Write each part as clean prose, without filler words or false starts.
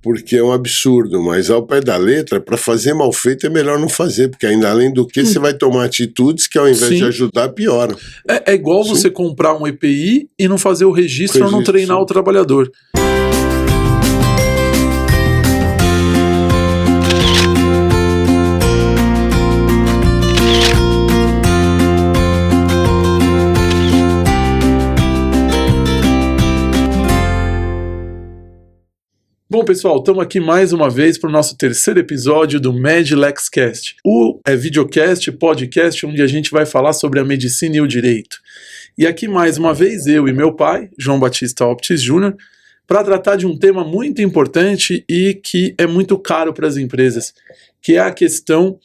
porque é um absurdo, mas ao pé da letra, para fazer mal feito é melhor não fazer, porque ainda além do que você vai tomar atitudes que ao invés Sim. de ajudar, pioram. É igual Sim. você comprar um EPI e não fazer o registro ou não treinar sim. o trabalhador. Bom, pessoal, estamos aqui mais uma vez para o nosso terceiro episódio do MedLexCast. O videocast, podcast, onde a gente vai falar sobre a medicina e o direito. E aqui mais uma vez eu e meu pai, João Batista Optis Júnior, para tratar de um tema muito importante e que é muito caro para as empresas, que é a questão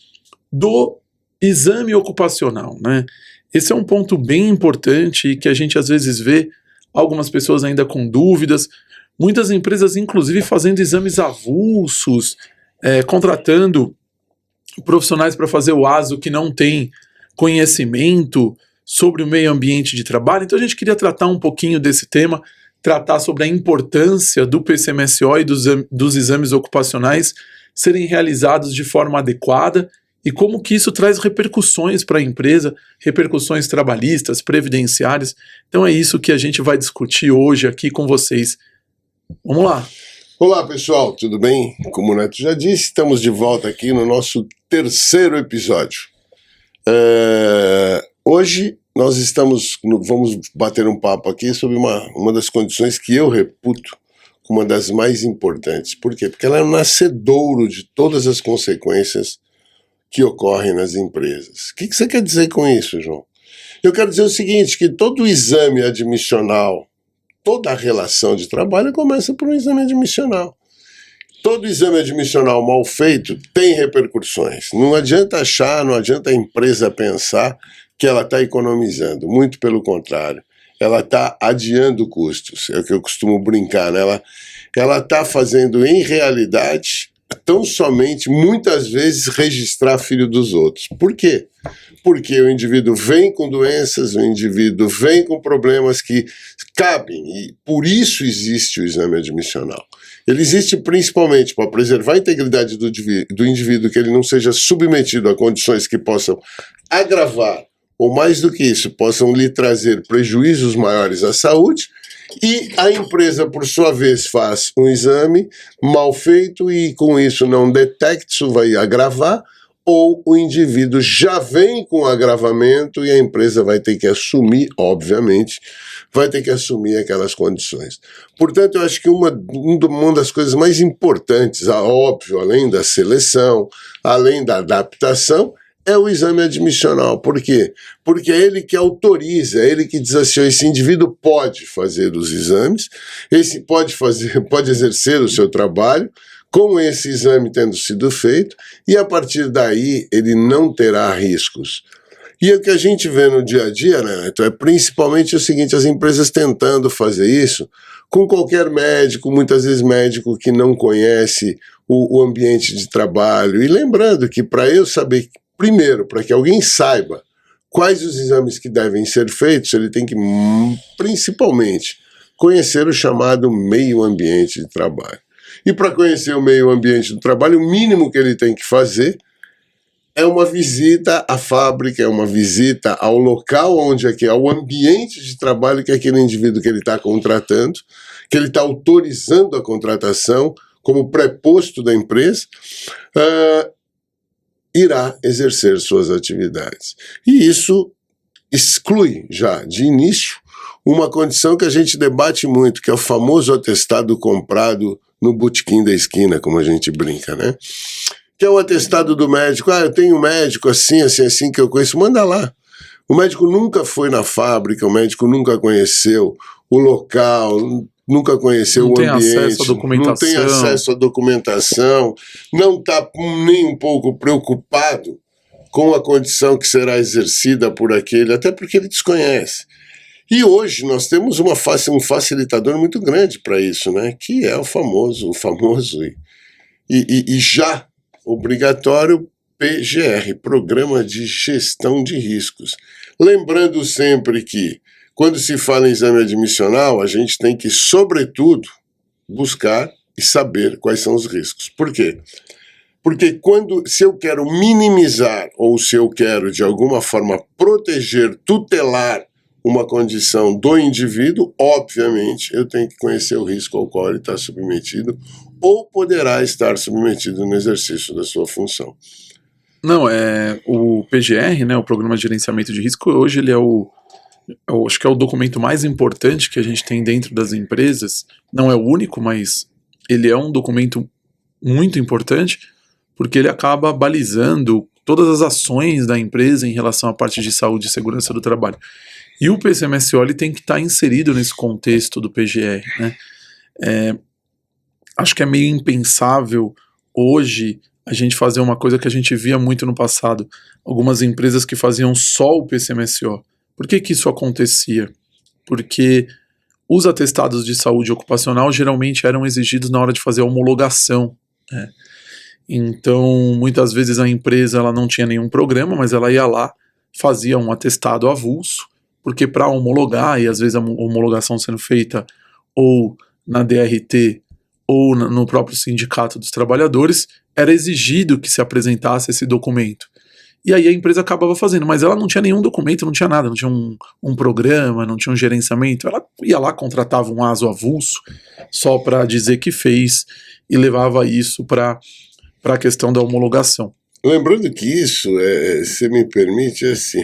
do exame ocupacional, né? Esse é um ponto bem importante e que a gente às vezes vê algumas pessoas ainda com dúvidas. Muitas empresas, inclusive, fazendo exames avulsos, contratando profissionais para fazer o ASO que não tem conhecimento sobre o meio ambiente de trabalho. Então a gente queria tratar um pouquinho desse tema, tratar sobre a importância do PCMSO e dos exames ocupacionais serem realizados de forma adequada e como que isso traz repercussões para a empresa, repercussões trabalhistas, previdenciárias. Então é isso que a gente vai discutir hoje aqui com vocês. Vamos lá. Olá, pessoal, tudo bem? Como o Neto já disse, estamos de volta aqui no nosso terceiro episódio. Hoje nós vamos bater um papo aqui sobre uma das condições que eu reputo como uma das mais importantes. Por quê? Porque ela é o nascedouro de todas as consequências que ocorrem nas empresas. O que você quer dizer com isso, João? Eu quero dizer o seguinte, que todo exame admissional, toda a relação de trabalho começa por um exame admissional. Todo exame admissional mal feito tem repercussões. Não adianta a empresa pensar que ela está economizando. Muito pelo contrário. Ela está adiando custos. É o que eu costumo brincar, né? Ela está fazendo, em realidade, tão somente, muitas vezes, registrar filho dos outros. Por quê? Porque o indivíduo vem com doenças, o indivíduo vem com problemas que cabem, e por isso existe o exame admissional. Ele existe principalmente para preservar a integridade do indivíduo, que ele não seja submetido a condições que possam agravar, ou mais do que isso, possam lhe trazer prejuízos maiores à saúde, e a empresa, por sua vez, faz um exame mal feito e com isso não detecta, isso vai agravar, ou o indivíduo já vem com agravamento e a empresa vai ter que assumir, obviamente, vai ter que assumir aquelas condições. Portanto, eu acho que uma das coisas mais importantes, óbvio, além da seleção, além da adaptação, é o exame admissional. Por quê? Porque é ele que autoriza, é ele que diz assim, esse indivíduo pode fazer os exames, pode exercer o seu trabalho, com esse exame tendo sido feito, e a partir daí ele não terá riscos. E o que a gente vê no dia a dia, né, Neto, é principalmente o seguinte, as empresas tentando fazer isso com qualquer médico, muitas vezes médico que não conhece o ambiente de trabalho, e lembrando que para eu saber, primeiro, para que alguém saiba quais os exames que devem ser feitos, ele tem que, principalmente, conhecer o chamado meio ambiente de trabalho. E para conhecer o meio ambiente do trabalho, o mínimo que ele tem que fazer é uma visita à fábrica, é uma visita ao local onde ao ambiente de trabalho que aquele indivíduo que ele está contratando, que ele está autorizando a contratação como preposto da empresa, irá exercer suas atividades. E isso exclui já de início uma condição que a gente debate muito, que é o famoso atestado comprado no botequim da esquina, como a gente brinca, né? Que é o atestado do médico. Eu tenho um médico assim que eu conheço, manda lá. O médico nunca foi na fábrica, o médico nunca conheceu o local, nunca conheceu o ambiente, não tem acesso à documentação, não está nem um pouco preocupado com a condição que será exercida por aquele, até porque ele desconhece. E hoje nós temos um facilitador muito grande para isso, né? Que é o famoso e já obrigatório PGR, Programa de Gestão de Riscos. Lembrando sempre que, quando se fala em exame admissional, a gente tem que, sobretudo, buscar e saber quais são os riscos. Por quê? Porque se eu quero minimizar ou se eu quero, de alguma forma, proteger, tutelar uma condição do indivíduo, obviamente, eu tenho que conhecer o risco ao qual ele está submetido ou poderá estar submetido no exercício da sua função. Não, o PGR, né, o Programa de Gerenciamento de Risco, hoje ele acho que é o documento mais importante que a gente tem dentro das empresas. Não é o único, mas ele é um documento muito importante, porque ele acaba balizando todas as ações da empresa em relação à parte de saúde e segurança do trabalho. E o PCMSO ele tem que estar inserido nesse contexto do PGR, né? Acho que é meio impensável hoje a gente fazer uma coisa que a gente via muito no passado. Algumas empresas que faziam só o PCMSO. Por que isso acontecia? Porque os atestados de saúde ocupacional geralmente eram exigidos na hora de fazer a homologação, né? Então, muitas vezes a empresa ela não tinha nenhum programa, mas ela ia lá, fazia um atestado avulso, porque para homologar, e às vezes a homologação sendo feita ou na DRT ou no próprio sindicato dos trabalhadores, era exigido que se apresentasse esse documento. E aí a empresa acabava fazendo, mas ela não tinha nenhum documento, não tinha nada, não tinha um programa, não tinha um gerenciamento. Ela ia lá, contratava um aso avulso só para dizer que fez e levava isso para a questão da homologação. Lembrando que isso, se me permite, é assim,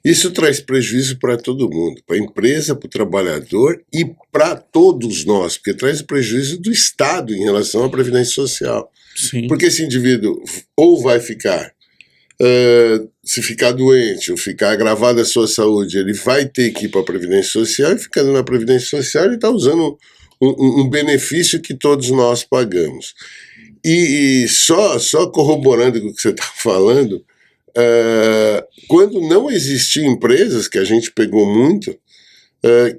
isso traz prejuízo para todo mundo, para a empresa, para o trabalhador e para todos nós, porque traz prejuízo do Estado em relação à Previdência Social. Sim. Porque esse indivíduo ou vai ficar, se ficar doente ou ficar agravada a sua saúde, ele vai ter que ir para a Previdência Social, e ficando na Previdência Social ele está usando um benefício que todos nós pagamos. E só corroborando com o que você está falando, quando não existiam empresas, que a gente pegou muito,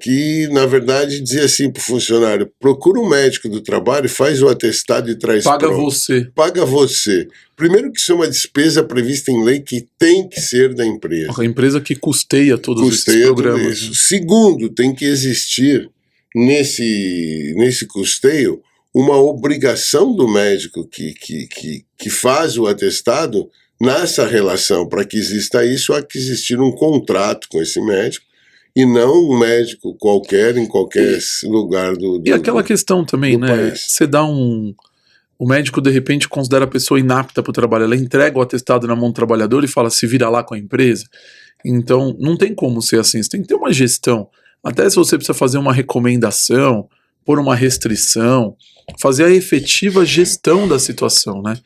que na verdade dizia assim para o funcionário: procura um médico do trabalho, faz o atestado e traz Paga pronto. você. Paga você. Primeiro que isso é uma despesa prevista em lei que tem que ser da empresa. A empresa que custeia todos esses programas. Tudo isso. Segundo, tem que existir nesse custeio uma obrigação do médico que faz o atestado nessa relação. Para que exista isso, há que existir um contrato com esse médico e não um médico qualquer em qualquer lugar do E aquela questão também, né? país. Você dá o médico de repente considera a pessoa inapta para o trabalho, ela entrega o atestado na mão do trabalhador e fala: se vira lá com a empresa. Então não tem como ser assim, você tem que ter uma gestão. Até se você precisa fazer uma recomendação, pôr uma restrição, fazer a efetiva gestão da situação, né?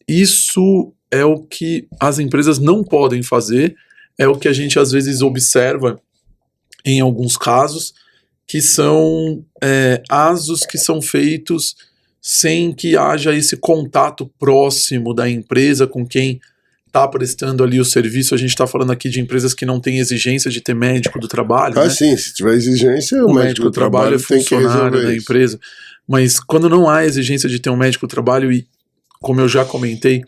Isso é o que as empresas não podem fazer, é o que a gente às vezes observa em alguns casos, que são asos que são feitos sem que haja esse contato próximo da empresa com quem está prestando ali o serviço. A gente está falando aqui de empresas que não têm exigência de ter médico do trabalho. Ah, né? sim, se tiver exigência, o médico do trabalho é tem que funcionário resolver da isso. empresa. Mas quando não há exigência de ter um médico do trabalho, e como eu já comentei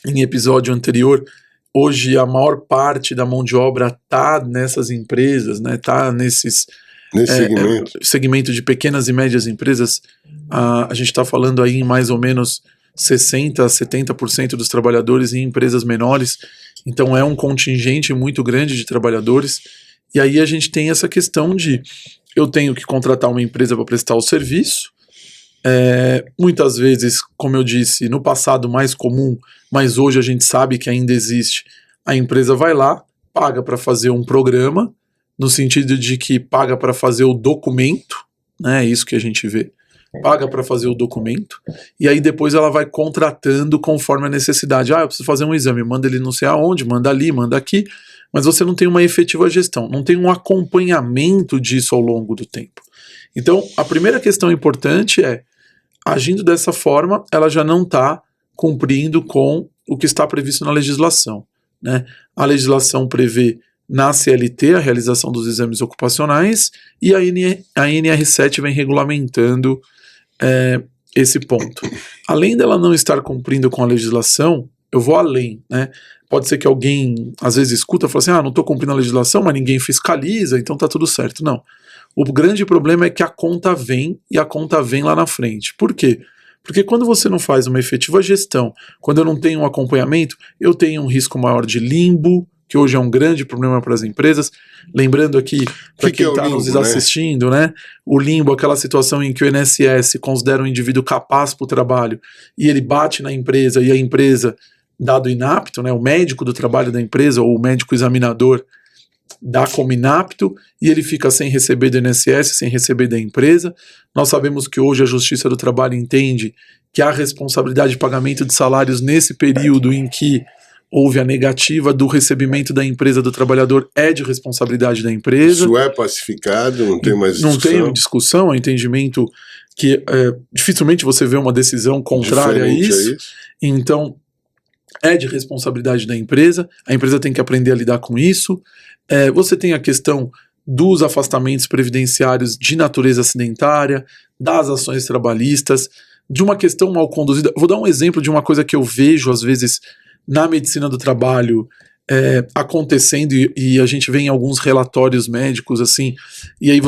em episódio anterior, hoje a maior parte da mão de obra está nessas empresas, né? Está nesse segmento de pequenas e médias empresas. A gente está falando aí em mais ou menos 60% a 70% dos trabalhadores em empresas menores. Então é um contingente muito grande de trabalhadores. E aí a gente tem essa questão de: eu tenho que contratar uma empresa para prestar o serviço. Muitas vezes, como eu disse, no passado mais comum, mas hoje a gente sabe que ainda existe, a empresa vai lá, paga para fazer um programa, no sentido de que paga para fazer o documento, né? É isso que a gente vê. Paga para fazer o documento, e aí depois ela vai contratando conforme a necessidade. Eu preciso fazer um exame, manda ele não sei aonde, manda ali, manda aqui, mas você não tem uma efetiva gestão, não tem um acompanhamento disso ao longo do tempo. Então, a primeira questão importante é: agindo dessa forma, ela já não está cumprindo com o que está previsto na legislação, né? A legislação prevê na CLT a realização dos exames ocupacionais, e a NR7 vem regulamentando esse ponto. Além dela não estar cumprindo com a legislação, eu vou além, né? Pode ser que alguém às vezes escuta e fala assim: não estou cumprindo a legislação, mas ninguém fiscaliza, então está tudo certo. Não. O grande problema é que a conta vem e a conta vem lá na frente. Por quê? Porque quando você não faz uma efetiva gestão, quando eu não tenho um acompanhamento, eu tenho um risco maior de limbo, que hoje é um grande problema para as empresas. Lembrando aqui, para quem está nos assistindo, né? O limbo, aquela situação em que o INSS considera um indivíduo capaz para o trabalho e ele bate na empresa e a empresa, dado inapto, né? O médico do trabalho da empresa ou o médico examinador dá como inapto e ele fica sem receber do INSS, sem receber da empresa. Nós sabemos que hoje a Justiça do Trabalho entende que a responsabilidade de pagamento de salários nesse período em que houve a negativa do recebimento da empresa do trabalhador é de responsabilidade da empresa. Isso é pacificado, não tem mais discussão. Não tem discussão, é entendimento que dificilmente você vê uma decisão contrária a isso. Então, é de responsabilidade da empresa, a empresa tem que aprender a lidar com isso. Você tem a questão dos afastamentos previdenciários de natureza acidentária, das ações trabalhistas, de uma questão mal conduzida. Vou dar um exemplo de uma coisa que eu vejo, às vezes, na medicina do trabalho acontecendo, e a gente vê em alguns relatórios médicos, assim, e aí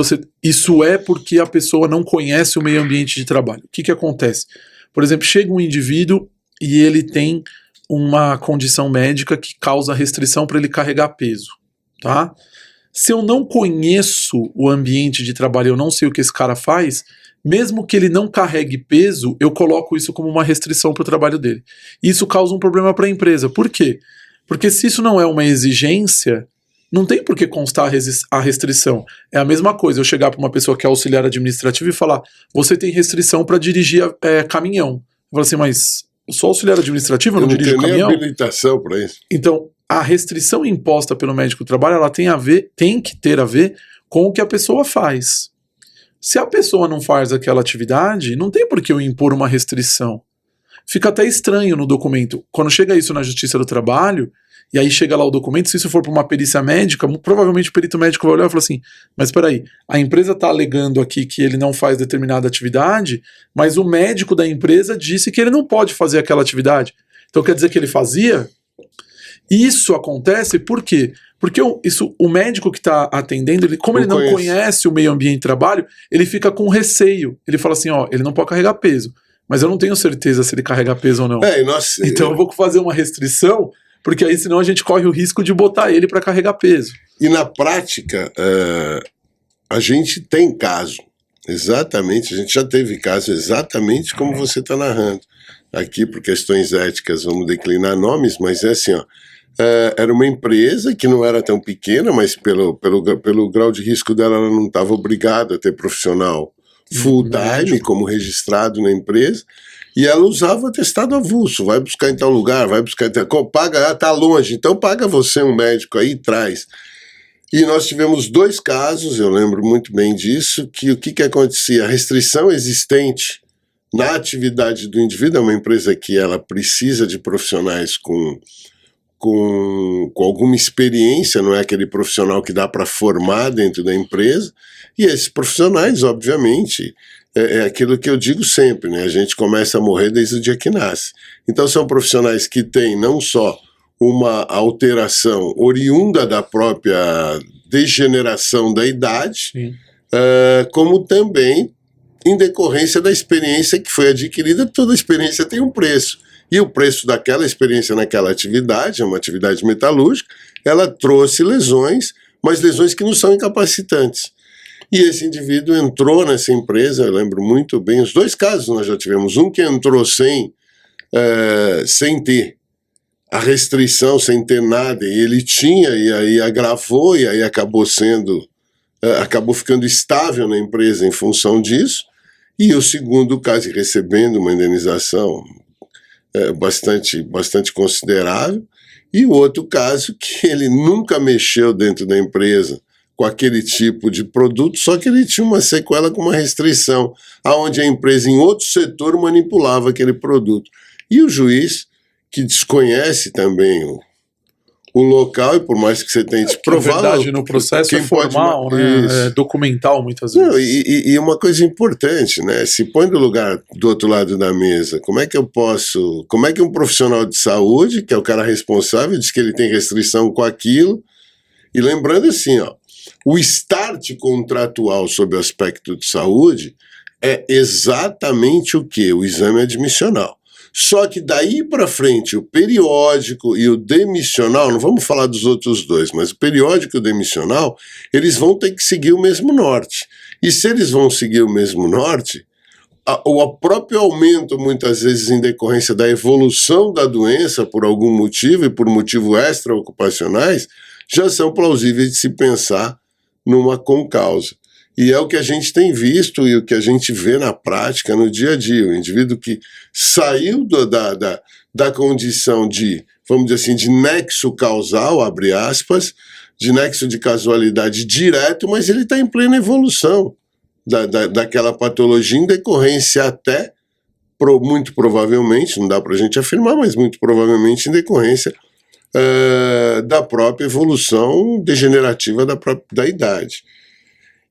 isso é porque a pessoa não conhece o meio ambiente de trabalho. O que acontece? Por exemplo, chega um indivíduo e ele tem uma condição médica que causa restrição para ele carregar peso, tá? Se eu não conheço o ambiente de trabalho, eu não sei o que esse cara faz, mesmo que ele não carregue peso, eu coloco isso como uma restrição para o trabalho dele. Isso causa um problema para a empresa. Por quê? Porque se isso não é uma exigência, não tem por que constar a restrição. É a mesma coisa eu chegar para uma pessoa que é auxiliar administrativo e falar: você tem restrição para dirigir caminhão. Eu falo assim, mas eu sou auxiliar administrativo, eu não dirijo caminhão? Eu não tenho nem habilitação para isso. Então, a restrição imposta pelo médico do trabalho, ela tem que ter a ver com o que a pessoa faz. Se a pessoa não faz aquela atividade, não tem por que eu impor uma restrição. Fica até estranho no documento. Quando chega isso na Justiça do Trabalho, e aí chega lá o documento, se isso for para uma perícia médica, provavelmente o perito médico vai olhar e falar assim, mas espera aí, a empresa está alegando aqui que ele não faz determinada atividade, mas o médico da empresa disse que ele não pode fazer aquela atividade. Então quer dizer que ele fazia? Isso acontece por quê? Porque o médico que está atendendo, como ele não conhece o meio ambiente de trabalho, ele fica com receio. Ele fala assim, ele não pode carregar peso, mas eu não tenho certeza se ele carrega peso ou não. Então eu vou fazer uma restrição, porque aí senão a gente corre o risco de botar ele para carregar peso. E na prática, a gente tem caso, exatamente, a gente já teve caso exatamente como você está narrando. Aqui, por questões éticas, vamos declinar nomes, mas é assim, era uma empresa que não era tão pequena, mas pelo grau de risco dela, ela não estava obrigada a ter profissional full-time como registrado na empresa, e ela usava atestado avulso, vai buscar em tal lugar, vai buscar em tal... Paga, tá longe, então paga você um médico aí e traz. E nós tivemos 2 casos, eu lembro muito bem disso, que o que acontecia? A restrição existente na atividade do indivíduo, é uma empresa que ela precisa de profissionais com alguma experiência, não é aquele profissional que dá para formar dentro da empresa, e esses profissionais, obviamente, é aquilo que eu digo sempre, né? A gente começa a morrer desde o dia que nasce. Então são profissionais que têm não só uma alteração oriunda da própria degeneração da idade, como também em decorrência da experiência que foi adquirida. Toda experiência tem um preço. E o preço daquela experiência naquela atividade, é uma atividade metalúrgica, ela trouxe lesões, mas lesões que não são incapacitantes. E esse indivíduo entrou nessa empresa, eu lembro muito bem, os 2 casos nós já tivemos. Um que entrou sem ter a restrição, sem ter nada, e ele tinha, e aí agravou, e aí acabou ficando estável na empresa em função disso. E o segundo caso, recebendo uma indenização bastante considerável, e o outro caso que ele nunca mexeu dentro da empresa com aquele tipo de produto, só que ele tinha uma sequela com uma restrição, aonde a empresa em outro setor manipulava aquele produto. E o juiz, que desconhece também o local, e por mais que você tente provar... Na verdade, no processo é formal, né? É documental, muitas vezes. Não, e uma coisa importante, né? Se põe no lugar do outro lado da mesa, como é que um profissional de saúde, que é o cara responsável, diz que ele tem restrição com aquilo, e lembrando assim, O start contratual sob o aspecto de saúde é exatamente o quê? O exame admissional. Só que daí para frente, o periódico e o demissional, não vamos falar dos outros dois, mas o periódico e o demissional, eles vão ter que seguir o mesmo norte. E se eles vão seguir o mesmo norte, o próprio aumento, muitas vezes, em decorrência da evolução da doença por algum motivo e por motivos extra-ocupacionais, já são plausíveis de se pensar numa concausa. E é o que a gente tem visto e o que a gente vê na prática, no dia a dia. O indivíduo que saiu da condição de, vamos dizer assim, de nexo causal, abre aspas, de nexo de casualidade direto, mas ele está em plena evolução daquela patologia em decorrência até, muito provavelmente, não dá para a gente afirmar, mas muito provavelmente em decorrência da própria evolução degenerativa da idade.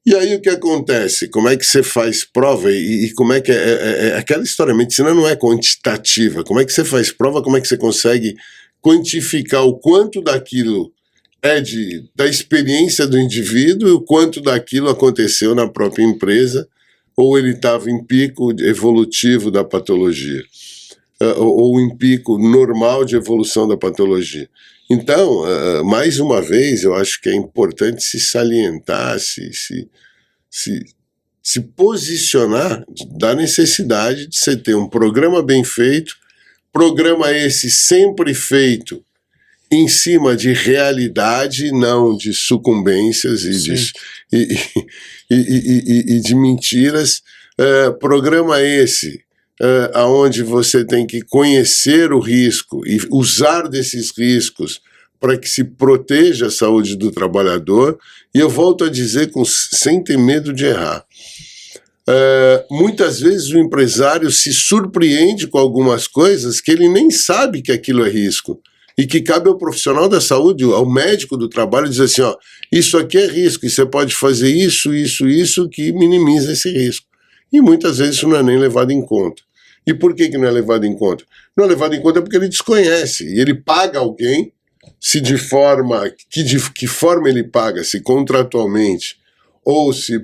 E aí o que acontece? Como é que você faz prova e como é que aquela história, a medicina não é quantitativa, como é que você faz prova, como é que você consegue quantificar o quanto daquilo é da experiência do indivíduo e o quanto daquilo aconteceu na própria empresa, ou ele estava em pico evolutivo da patologia, ou em pico normal de evolução da patologia. Então, mais uma vez, eu acho que é importante se salientar, se posicionar da necessidade de você ter um programa bem feito, programa esse sempre feito em cima de realidade, não de sucumbências e de mentiras. Programa esse onde você tem que conhecer o risco e usar desses riscos para que se proteja a saúde do trabalhador, e eu volto a dizer sem ter medo de errar. Muitas vezes o empresário se surpreende com algumas coisas que ele nem sabe que aquilo é risco, e que cabe ao profissional da saúde, ao médico do trabalho, dizer assim, ó, isso aqui é risco, e você pode fazer isso, que minimiza esse risco. E muitas vezes isso não é nem levado em conta. E por que não é levado em conta? Não é levado em conta porque ele desconhece, e ele paga alguém, se de forma, que forma ele paga, se contratualmente, ou se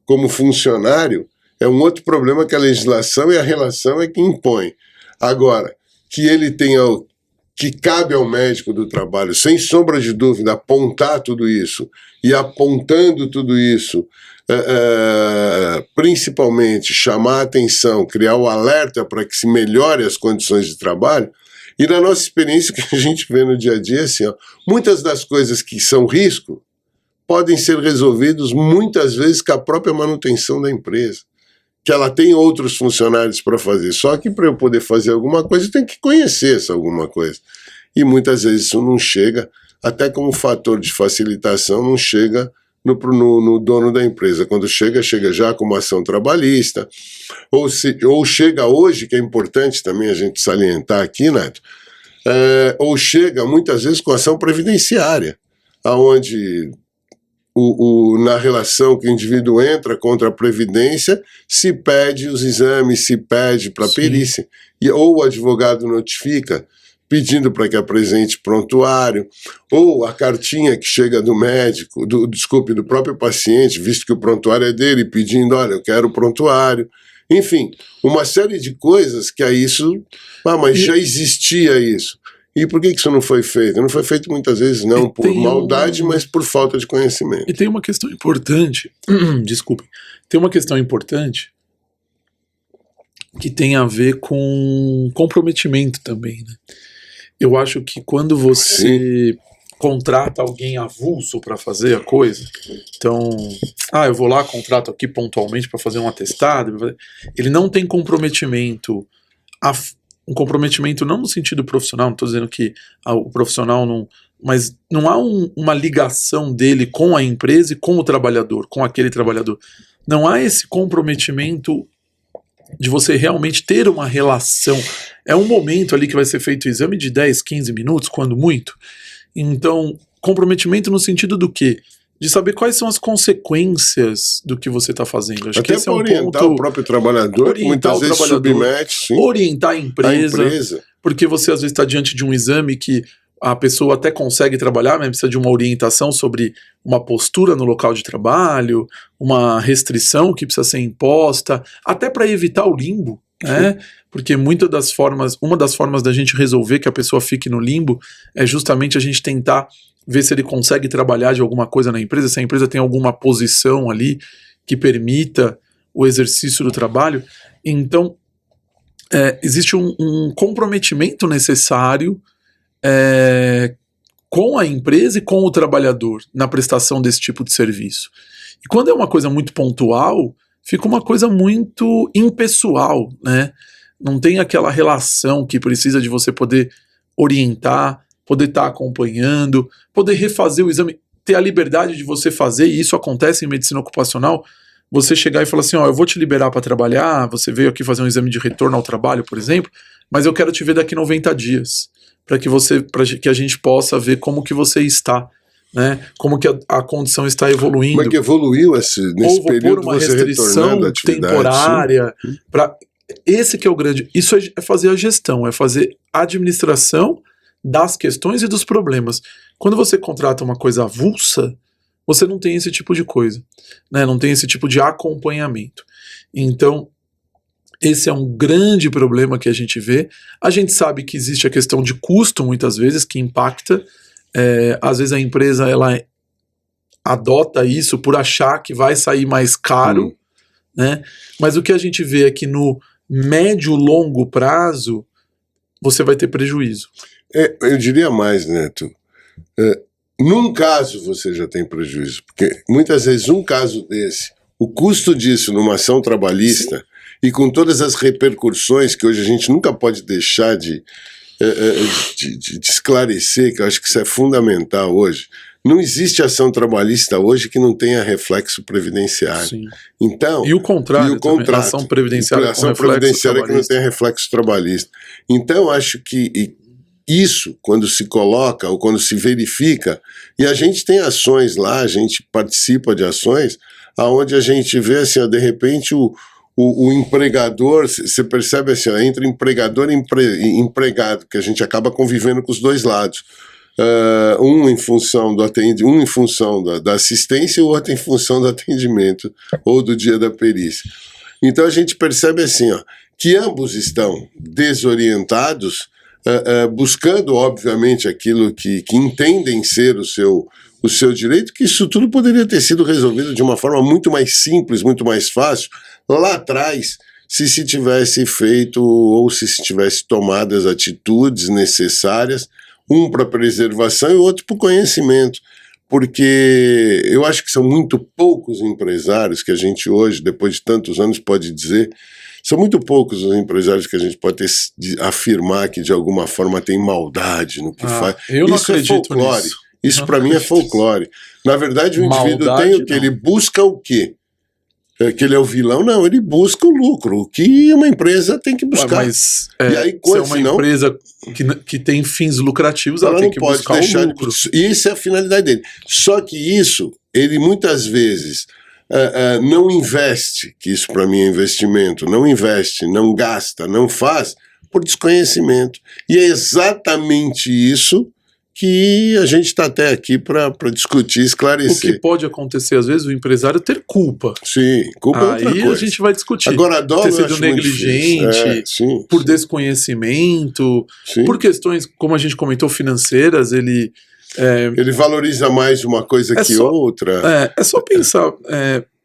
como funcionário, é um outro problema que a legislação e a relação é que impõe. Agora, que cabe ao médico do trabalho, sem sombra de dúvida, apontar tudo isso, e apontando tudo isso, principalmente chamar a atenção, criar o alerta para que se melhore as condições de trabalho. E na nossa experiência, que a gente vê no dia a dia, assim, ó, muitas das coisas que são risco podem ser resolvidas muitas vezes com a própria manutenção da empresa, que ela tem outros funcionários para fazer. Só que para eu poder fazer alguma coisa, eu tenho que conhecer essa alguma coisa. E muitas vezes isso não chega, até como fator de facilitação, não chega no dono da empresa. Quando chega já com uma ação trabalhista, ou chega hoje, que é importante também a gente salientar aqui, Neto, ou chega muitas vezes com ação previdenciária, onde na relação que o indivíduo entra contra a Previdência, se pede os exames, se pede para perícia, ou o advogado notifica, pedindo para que apresente prontuário, ou a cartinha que chega do médico, do próprio paciente, visto que o prontuário é dele, pedindo, olha, eu quero prontuário. Enfim, uma série de coisas que mas já existia isso. E por que isso não foi feito? Não foi feito muitas vezes não por maldade, mas por falta de conhecimento. E tem uma questão importante, desculpem, tem uma questão importante que tem a ver com comprometimento também, né? Eu acho que quando você contrata alguém avulso para fazer a coisa, então, eu vou lá, contrato aqui pontualmente para fazer um atestado, ele não tem comprometimento, um comprometimento não no sentido profissional, não estou dizendo que o profissional não, mas não há uma ligação dele com a empresa e com o trabalhador, com aquele trabalhador. Não há esse comprometimento de você realmente ter uma relação. É um momento ali que vai ser feito o exame de 10, 15 minutos, quando muito. Então, comprometimento no sentido do quê? De saber quais são as consequências do que você está fazendo. Acho até que esse é um orientar ponto, o próprio trabalhador, que muitas vezes submete, orientar a empresa, porque você às vezes está diante de um exame que a pessoa até consegue trabalhar, mas precisa de uma orientação sobre uma postura no local de trabalho, uma restrição que precisa ser imposta, até para evitar o limbo, né? Porque uma das formas da gente resolver que a pessoa fique no limbo é justamente a gente tentar ver se ele consegue trabalhar de alguma coisa na empresa, se a empresa tem alguma posição ali que permita o exercício do trabalho. Então, existe um comprometimento necessário com a empresa e com o trabalhador na prestação desse tipo de serviço. E quando é uma coisa muito pontual, fica uma coisa muito impessoal, né? Não tem aquela relação que precisa de você poder orientar, poder estar acompanhando, poder refazer o exame, ter a liberdade de você fazer, e isso acontece em medicina ocupacional, você chegar e falar assim, eu vou te liberar para trabalhar, você veio aqui fazer um exame de retorno ao trabalho, por exemplo, mas eu quero te ver daqui 90 dias, para que a gente possa ver como que você está, né? Como que a condição está evoluindo. Como é que evoluiu nesse período uma você retornando à atividade temporária, esse que é o grande, isso é fazer a gestão, é fazer a administração das questões e dos problemas. Quando você contrata uma coisa avulsa, você não tem esse tipo de coisa, né? Não tem esse tipo de acompanhamento. Então, esse é um grande problema que a gente vê. A gente sabe que existe a questão de custo, muitas vezes, que impacta. Às vezes a empresa ela adota isso por achar que vai sair mais caro, né? Mas o que a gente vê é que no médio e longo prazo você vai ter prejuízo. Eu diria mais, Neto. Num caso você já tem prejuízo, porque muitas vezes um caso desse, o custo disso numa ação trabalhista, sim, e com todas as repercussões que hoje a gente nunca pode deixar de esclarecer, que eu acho que isso é fundamental hoje. Não existe ação trabalhista hoje que não tenha reflexo previdenciário. Sim. Então, e o contrário, a ação previdenciária, ação previdenciária que não tem reflexo trabalhista. Então, acho que isso, quando se coloca ou quando se verifica, e a gente tem ações lá, a gente participa de ações, onde a gente vê assim, de repente o empregador, você percebe assim, entre empregador e empregado, que a gente acaba convivendo com os dois lados. Um em função do um em função da assistência e o outro em função do atendimento ou do dia da perícia. Então a gente percebe assim, que ambos estão desorientados, buscando obviamente aquilo que entendem ser o seu direito, que isso tudo poderia ter sido resolvido de uma forma muito mais simples, muito mais fácil, lá atrás, se tivesse feito ou se tivesse tomado as atitudes necessárias, um para preservação e o outro para o conhecimento, porque eu acho que são muito poucos empresários que a gente hoje, depois de tantos anos, pode dizer, são muito poucos os empresários que a gente pode afirmar que de alguma forma tem maldade no que faz. Eu não acredito folclore. nisso. Isso para mim é folclore. Na verdade, o indivíduo tem o que? Ele busca o quê? Que ele é o vilão? Não, ele busca o lucro, o que uma empresa tem que buscar. Mas e aí, se é uma empresa que tem fins lucrativos, ela tem que buscar o lucro. Isso é a finalidade dele. Só que isso, ele muitas vezes não investe, que isso para mim é investimento, não investe, não gasta, não faz, por desconhecimento. E é exatamente isso que a gente está até aqui para discutir, esclarecer. O que pode acontecer, às vezes, o empresário ter culpa. Sim, culpa é outra coisa. Aí a gente vai discutir. Agora, ter sido negligente, por desconhecimento, por questões, como a gente comentou, financeiras, ele valoriza mais uma coisa que outra. É só pensar.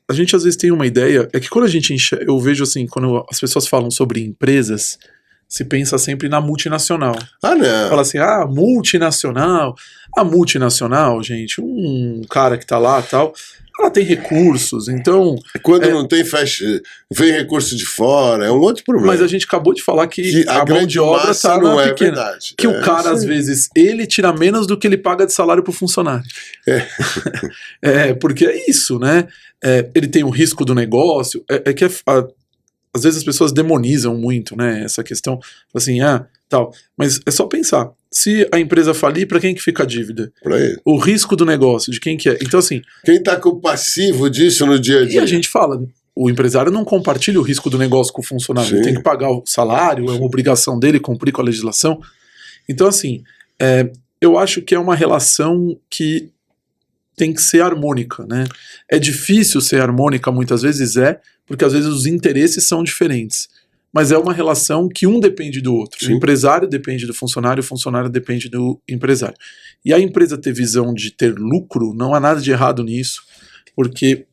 A gente às vezes tem uma ideia, é que quando a gente eu vejo assim, quando as pessoas falam sobre empresas, se pensa sempre na multinacional. Não. Fala assim, multinacional. A multinacional, gente, um cara que tá lá e tal, ela tem recursos, então... Quando não tem, vem recurso de fora, é um outro problema. Mas a gente acabou de falar que a mão de obra tá não na é pequena. Verdade. Que o cara, às vezes, ele tira menos do que ele paga de salário pro funcionário. Porque é isso, né? Ele tem o risco do negócio, às vezes as pessoas demonizam muito, né, essa questão, assim, tal, mas é só pensar, se a empresa falir, para quem que fica a dívida? Pra ele. O risco do negócio, de quem que é? Então assim... Quem tá com o passivo disso no dia a dia? E a gente fala, o empresário não compartilha o risco do negócio com o funcionário, ele tem que pagar o salário, é uma obrigação dele cumprir com a legislação. Então assim, eu acho que é uma relação que tem que ser harmônica, né? É difícil ser harmônica, muitas vezes porque às vezes os interesses são diferentes. Mas é uma relação que um depende do outro. Sim. O empresário depende do funcionário, o funcionário depende do empresário. E a empresa ter visão de ter lucro, não há nada de errado nisso, porque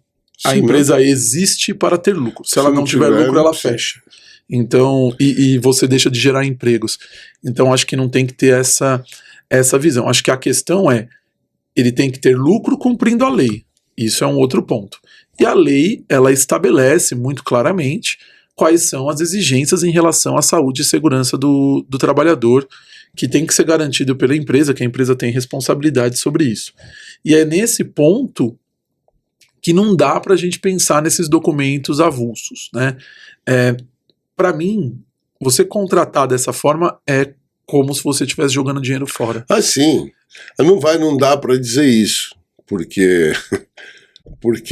a empresa existe para ter lucro. Se ela não tiver lucro, ela fecha. Então, e você deixa de gerar empregos. Então, acho que não tem que ter essa visão. Acho que a questão ele tem que ter lucro cumprindo a lei. Isso é um outro ponto. E a lei, ela estabelece muito claramente quais são as exigências em relação à saúde e segurança do trabalhador, que tem que ser garantido pela empresa, que a empresa tem responsabilidade sobre isso. E é nesse ponto que não dá para a gente pensar nesses documentos avulsos, né? Para mim, você contratar dessa forma é como se você estivesse jogando dinheiro fora. Ah, sim. Não dá para dizer isso, porque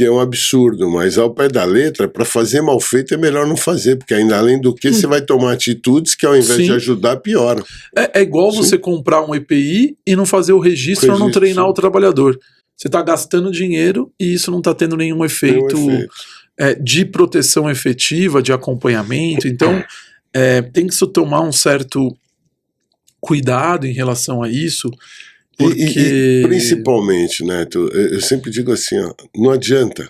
é um absurdo, mas ao pé da letra, para fazer mal feito é melhor não fazer, porque ainda além do que você vai tomar atitudes que ao invés de ajudar, piora. É igual você comprar um EPI e não fazer o registro ou não treinar o trabalhador. Você está gastando dinheiro e isso não está tendo nenhum efeito de proteção efetiva, de acompanhamento. Então, tem que se tomar um certo cuidado em relação a isso. Porque... E principalmente, Neto, eu sempre digo assim, ó, não adianta,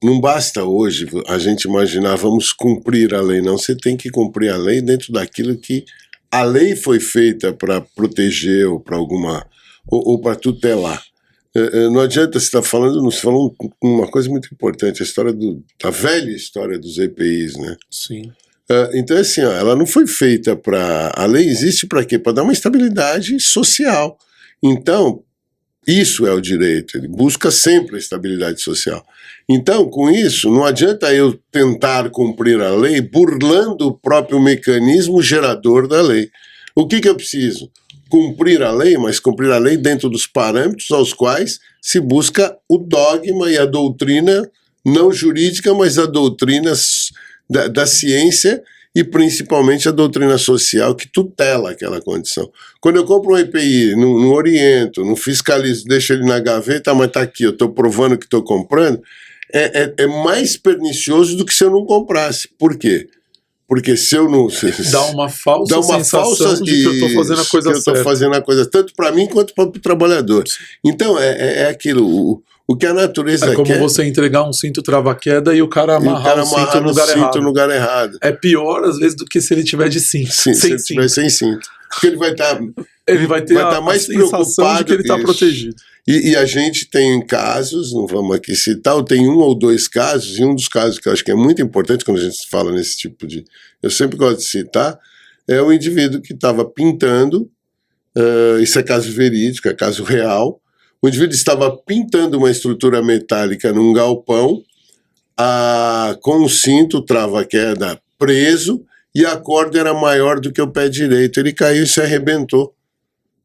não basta hoje a gente imaginar vamos cumprir a lei, não, você tem que cumprir a lei dentro daquilo que a lei foi feita para proteger ou para alguma, ou para tutelar. Não adianta você estar falando, você falou uma coisa muito importante, a velha história dos EPIs, né? Sim. Então, assim, ó, ela não foi feita para... A lei existe para quê? Para dar uma estabilidade social. Então, isso é o direito. Ele busca sempre a estabilidade social. Então, com isso, não adianta eu tentar cumprir a lei burlando o próprio mecanismo gerador da lei. O que eu preciso? Cumprir a lei, mas cumprir a lei dentro dos parâmetros aos quais se busca o dogma e a doutrina não jurídica, mas a doutrina da ciência e principalmente a doutrina social que tutela aquela condição. Quando eu compro um EPI, não oriento, não fiscalizo, deixo ele na gaveta, mas está aqui, eu estou provando que estou comprando, é mais pernicioso do que se eu não comprasse. Por quê? Porque se eu não... Dá uma falsa sensação de que eu estou fazendo a coisa certa. Eu estou fazendo a coisa tanto para mim quanto para o trabalhador. Então, é aquilo... O que a natureza quer... É como você entregar um cinto trava-queda e o cara amarrar o cinto no lugar errado. É pior, às vezes, do que se ele tiver de cinto. Sim, se ele tiver sem cinto. Porque ele vai estar... Ele vai ter mais sensação de que ele está protegido. E a gente tem casos, não vamos aqui citar, tem 1 ou 2 casos, e um dos casos que eu acho que é muito importante quando a gente fala nesse tipo de... Eu sempre gosto de citar, é o indivíduo que estava pintando, isso é caso verídico, é caso real. O indivíduo estava pintando uma estrutura metálica num galpão, com um cinto trava-queda preso, e a corda era maior do que o pé direito. Ele caiu e se arrebentou.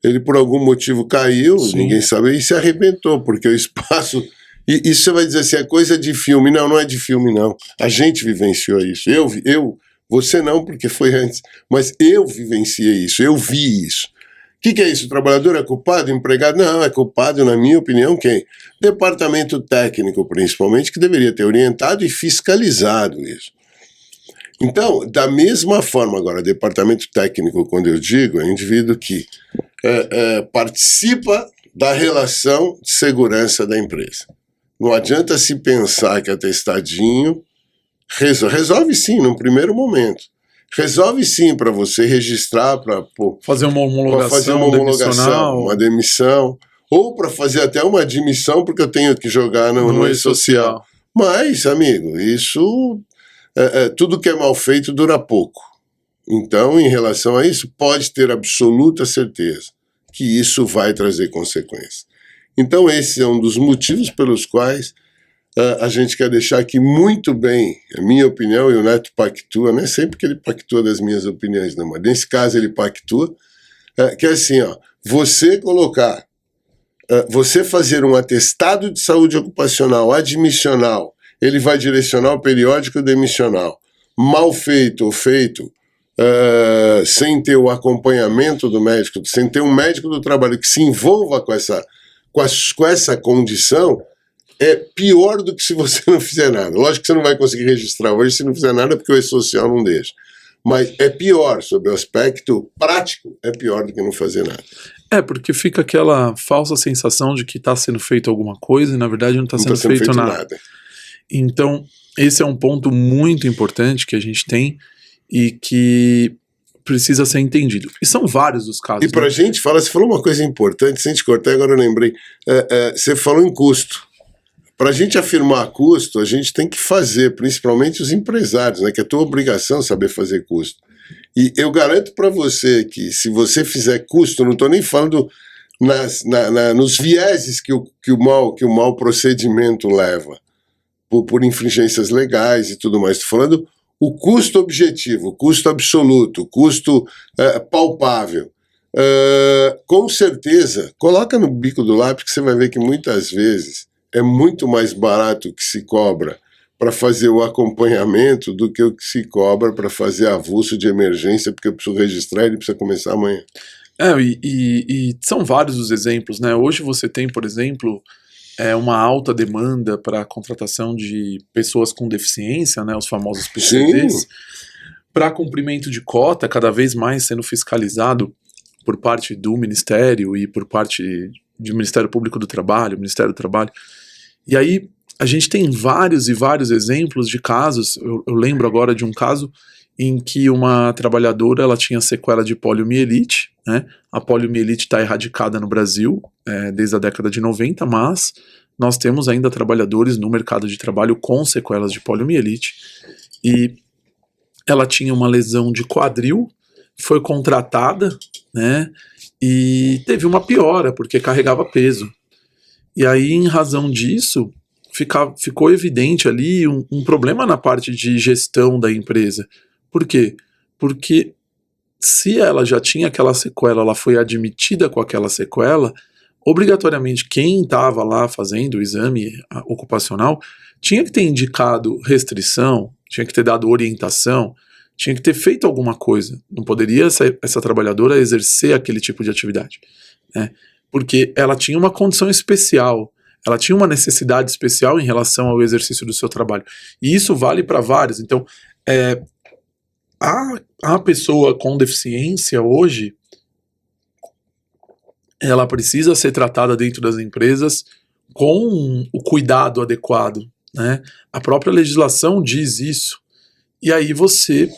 Ele por algum motivo caiu, ninguém sabe, e se arrebentou, porque o espaço... E isso você vai dizer assim, é coisa de filme. Não, não é de filme, não. A gente vivenciou isso. Você não, porque foi antes, mas eu vivenciei isso, eu vi isso. O que é isso? O trabalhador é culpado? O empregado? Não, é culpado, na minha opinião, quem? Departamento técnico, principalmente, que deveria ter orientado e fiscalizado isso. Então, da mesma forma, agora, departamento técnico, quando eu digo, é um indivíduo que participa da relação de segurança da empresa. Não adianta se pensar que atestadinho resolve sim, num primeiro momento. Resolve sim para você registrar, para fazer uma homologação, uma demissão, ou para fazer até uma admissão, porque eu tenho que jogar no e-social. Mas, amigo, isso, tudo que é mal feito dura pouco. Então, em relação a isso, pode ter absoluta certeza que isso vai trazer consequências. Então, esse é um dos motivos pelos quais a gente quer deixar aqui muito bem a minha opinião, e o Neto pactua, não é sempre que ele pactua das minhas opiniões, não, mas nesse caso ele pactua, que é assim, ó, você fazer um atestado de saúde ocupacional admissional, ele vai direcionar o periódico demissional, mal feito ou feito, sem ter o acompanhamento do médico, sem ter um médico do trabalho que se envolva com essa condição, é pior do que se você não fizer nada. Lógico que você não vai conseguir registrar hoje se não fizer nada, porque o E-Social não deixa. Mas é pior, sob o aspecto prático, é pior do que não fazer nada. Porque fica aquela falsa sensação de que está sendo feito alguma coisa e na verdade não está sendo feito nada. Então, esse é um ponto muito importante que a gente tem e que precisa ser entendido. E são vários os casos. E pra gente falar, você falou uma coisa importante, sem te cortar, agora eu lembrei. Você falou em custo. Para a gente afirmar custo, a gente tem que fazer, principalmente os empresários, né, que é a tua obrigação saber fazer custo. E eu garanto para você que se você fizer custo, não estou nem falando nos vieses que o mau procedimento leva, por infringências legais e tudo mais, estou falando o custo objetivo, o custo absoluto, o custo palpável. Com certeza, coloca no bico do lápis que você vai ver que muitas vezes é muito mais barato que se cobra para fazer o acompanhamento do que o que se cobra para fazer avulso de emergência, porque eu preciso registrar e ele precisa começar amanhã. E são vários os exemplos, né? Hoje você tem, por exemplo, uma alta demanda para a contratação de pessoas com deficiência, né? Os famosos PCDs, para cumprimento de cota, cada vez mais sendo fiscalizado por parte do Ministério e por parte do Ministério Público do Trabalho, Ministério do Trabalho. E aí a gente tem vários e vários exemplos de casos. Eu lembro agora de um caso em que uma trabalhadora ela tinha sequela de poliomielite, né? A poliomielite está erradicada no Brasil desde a década de 90, mas nós temos ainda trabalhadores no mercado de trabalho com sequelas de poliomielite. E ela tinha uma lesão de quadril, foi contratada, né? E teve uma piora, porque carregava peso. E aí, em razão disso, ficou evidente ali um problema na parte de gestão da empresa. Por quê? Porque se ela já tinha aquela sequela, ela foi admitida com aquela sequela, obrigatoriamente quem estava lá fazendo o exame ocupacional tinha que ter indicado restrição, tinha que ter dado orientação, tinha que ter feito alguma coisa. Não poderia essa trabalhadora exercer aquele tipo de atividade, né? Porque ela tinha uma condição especial, ela tinha uma necessidade especial em relação ao exercício do seu trabalho. E isso vale para vários. Então, a pessoa com deficiência hoje, ela precisa ser tratada dentro das empresas com o cuidado adequado, né? A própria legislação diz isso. E aí você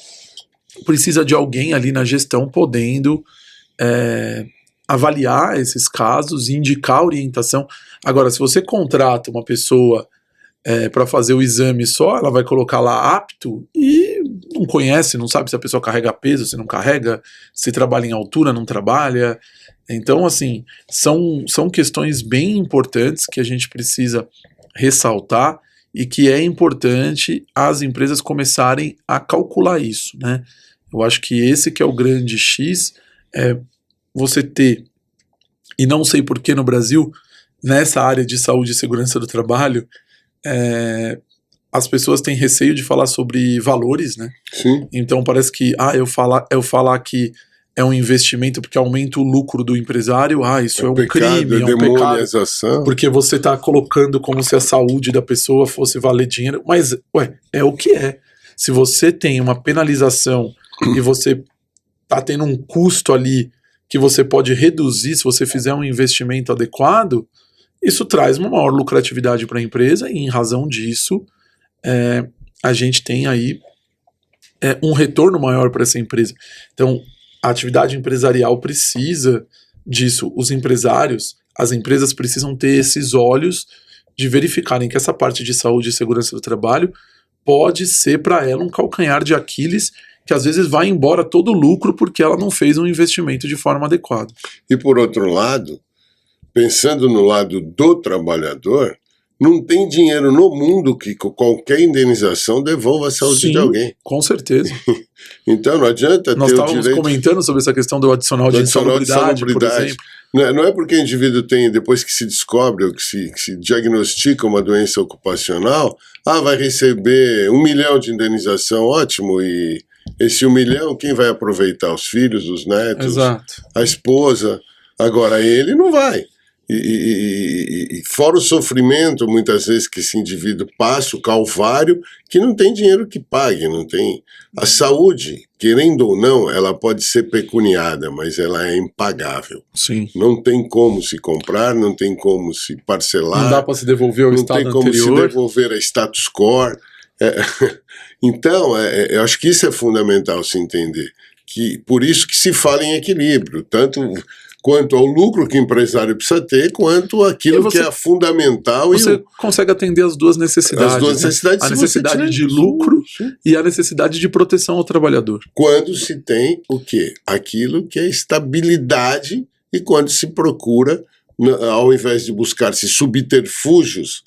precisa de alguém ali na gestão podendo avaliar esses casos e indicar orientação. Agora, se você contrata uma pessoa para fazer o exame só, ela vai colocar lá apto e não conhece, não sabe se a pessoa carrega peso, se não carrega, se trabalha em altura, não trabalha. Então, assim, são questões bem importantes que a gente precisa ressaltar e que é importante as empresas começarem a calcular isso, né? Eu acho que esse que é o grande X, você ter, e não sei por que no Brasil, nessa área de saúde e segurança do trabalho, as pessoas têm receio de falar sobre valores, né? Sim. Então parece que eu falar que é um investimento porque aumenta o lucro do empresário, isso é um crime, é um pecado, porque você está colocando como se a saúde da pessoa fosse valer dinheiro, mas é o que é. Se você tem uma penalização e você está tendo um custo ali que você pode reduzir se você fizer um investimento adequado, isso traz uma maior lucratividade para a empresa e em razão disso a gente tem aí um retorno maior para essa empresa. Então a atividade empresarial precisa disso. Os empresários, as empresas precisam ter esses olhos de verificarem que essa parte de saúde e segurança do trabalho pode ser para ela um calcanhar de Aquiles que às vezes vai embora todo o lucro porque ela não fez um investimento de forma adequada. E por outro lado, pensando no lado do trabalhador, não tem dinheiro no mundo que qualquer indenização devolva a saúde de alguém. Com certeza. Então não adianta Nós ter o direito... Nós estávamos comentando sobre essa questão do adicional de insalubridade, por exemplo. Não é porque o indivíduo tem, depois que se descobre ou que se diagnostica uma doença ocupacional, vai receber 1 milhão de indenização, ótimo, e Esse 1 milhão, quem vai aproveitar? Os filhos, os netos, Exato. a esposa. Agora, ele não vai. E fora o sofrimento, muitas vezes, que esse indivíduo passa, o calvário, que não tem dinheiro que pague, não tem. A saúde, querendo ou não, ela pode ser pecuniada, mas ela é impagável. Sim. Não tem como se comprar, não tem como se parcelar. Não dá para se devolver ao estado anterior. Não tem como se devolver a status quo. Então, eu acho que isso é fundamental se entender. Por isso que se fala em equilíbrio, tanto quanto ao lucro que o empresário precisa ter, quanto aquilo que é fundamental. Você consegue atender as duas necessidades. As duas necessidades. A necessidade de lucro e a necessidade de proteção ao trabalhador. Quando se tem o quê? Aquilo que é estabilidade, e quando se procura, ao invés de buscar-se subterfúgios,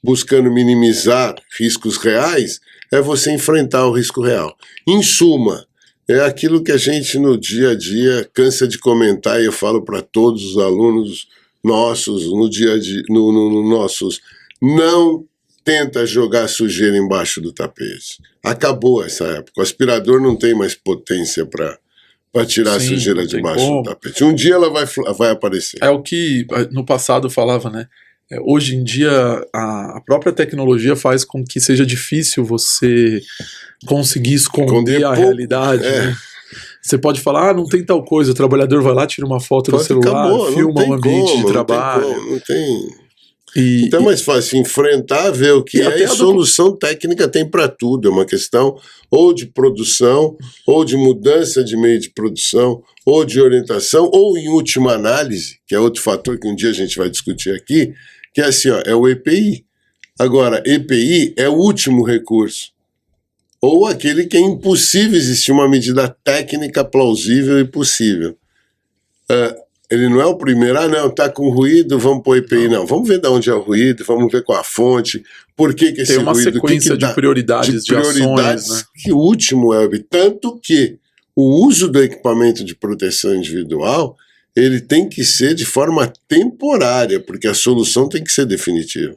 buscando minimizar riscos reais, é você enfrentar o risco real. Em suma, é aquilo que a gente no dia a dia cansa de comentar, e eu falo para todos os alunos nossos, no dia a dia, nossos, não tenta jogar sujeira embaixo do tapete. Acabou essa época. O aspirador não tem mais potência para tirar a sujeira debaixo do tapete. Um dia ela vai aparecer. É o que no passado falava, né? Hoje em dia, a própria tecnologia faz com que seja difícil você conseguir esconder a realidade. Né? Você pode falar, não tem tal coisa, o trabalhador vai lá, tira uma foto do celular, filma um ambiente de trabalho. Não tem. Então é mais fácil enfrentar, ver o que é, e solução técnica tem para tudo. É uma questão ou de produção, ou de mudança de meio de produção, ou de orientação, ou em última análise, que é outro fator que um dia a gente vai discutir aqui, que é assim, é o EPI. Agora, EPI é o último recurso, ou aquele que é impossível existir uma medida técnica plausível e possível. Ele não é o primeiro, não, tá com ruído, vamos pôr EPI, não. Vamos ver de onde é o ruído, vamos ver qual a fonte, por que esse ruído... Tem uma sequência de prioridades, de ações, né? Que o último é o EPI. Tanto que o uso do equipamento de proteção individual, ele tem que ser de forma temporária, porque a solução tem que ser definitiva.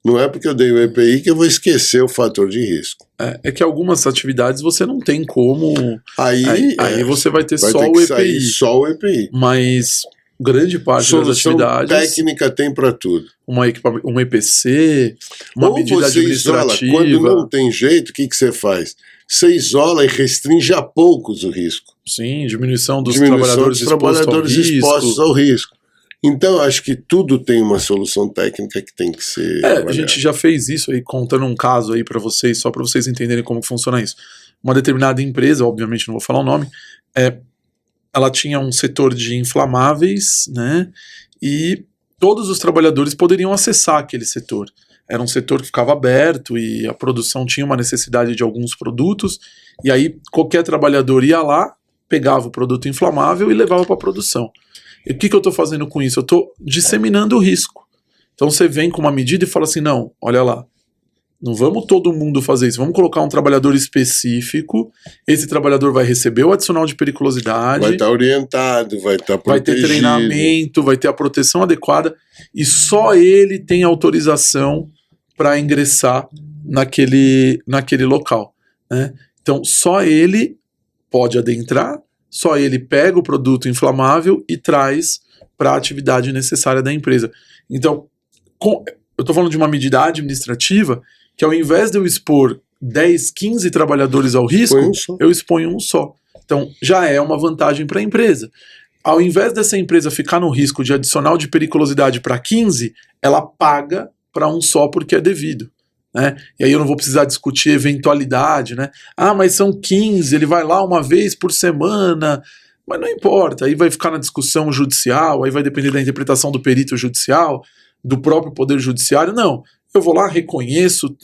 Não é porque eu dei o EPI que eu vou esquecer o fator de risco. É que algumas atividades você não tem como... Aí você vai ter só o EPI. Só o EPI. Mas grande parte das atividades... técnica tem para tudo. Um EPC, uma medida administrativa... Isola. Quando não tem jeito, o que você faz? Você isola e restringe a poucos o risco. Sim, diminuição dos trabalhadores expostos ao risco. Então, acho que tudo tem uma solução técnica que tem que ser... A gente já fez isso aí, contando um caso aí para vocês, só para vocês entenderem como funciona isso. Uma determinada empresa, obviamente não vou falar o nome, ela tinha um setor de inflamáveis, né, e todos os trabalhadores poderiam acessar aquele setor. Era um setor que ficava aberto e a produção tinha uma necessidade de alguns produtos, e aí qualquer trabalhador ia lá, pegava o produto inflamável e levava para a produção. E o que eu estou fazendo com isso? Eu estou disseminando o risco. Então você vem com uma medida e fala assim, não, olha lá, não vamos todo mundo fazer isso, vamos colocar um trabalhador específico, esse trabalhador vai receber o adicional de periculosidade, vai estar orientado, vai estar protegido, vai ter treinamento, vai ter a proteção adequada, e só ele tem autorização para ingressar naquele local, né? Então só ele pode adentrar, só ele pega o produto inflamável e traz para a atividade necessária da empresa. Então, eu estou falando de uma medida administrativa que ao invés de eu expor 10, 15 trabalhadores ao risco, eu exponho um só. Então, já é uma vantagem para a empresa. Ao invés dessa empresa ficar no risco de adicional de periculosidade para 15, ela paga para um só porque é devido. Né? E aí eu não vou precisar discutir eventualidade, né? Mas são 15, ele vai lá uma vez por semana, mas não importa, aí vai ficar na discussão judicial, aí vai depender da interpretação do perito judicial, do próprio poder judiciário. Não, eu vou lá, reconheço,